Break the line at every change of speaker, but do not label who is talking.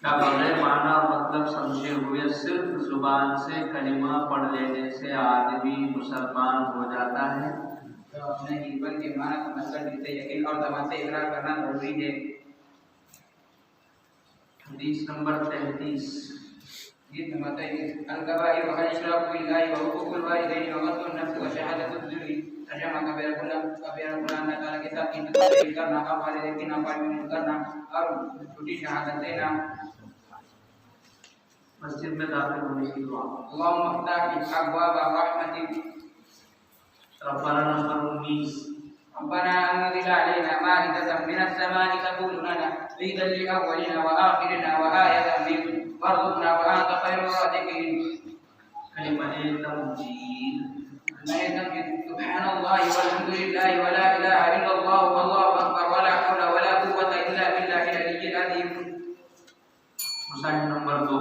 का बगैर माना और मतलब समझे हुए सिर्फ जुबान से कलिमा पढ़ लेने से आदमी मुसलमान हो जाता है।
तो अपने जीवन के माना को मतलब जिससे यकीन और ज़बान से इकरार करना जरूरी है।
हदीस नंबर 33।
हदीस नंबर 33 अल-कबाइर व इशराकु बिल्लाहि व हुकूकुल वालिदैनि व क़त्लुन नफ्स व शहादतु ज़ुरी तर्जुमा कबीरा ताला के साथ इंतज़ार करना और वालिदैन की नाफरमानी करना और झूठी शहादत देना।
मस्जिद में दाखिल होने की दुआ।
अल्लाहुम्मा इफ्ताह अबवाब रहमतिक।
रब्बाना नंबर 19
रब्बाना अनज़िल अलैना माइदतम मिनस समाई तकूनु लना ईदन लिअव्वलिना व आखिरिना व आयतम मिन्क वरज़ुक़ना व अंत खैरुर राज़िक़ीन।
कलिमा तमजीद।
सुब्हानल्लाहि वल्हम्दुलिल्लाहि व ला इलाहा इल्लल्लाह वल्लाहु अकबर व ला हौला व ला कुव्वता इल्ला बिल्लाहिल अलिय्यिल अज़ीम।
मुसाहिफ नंबर 2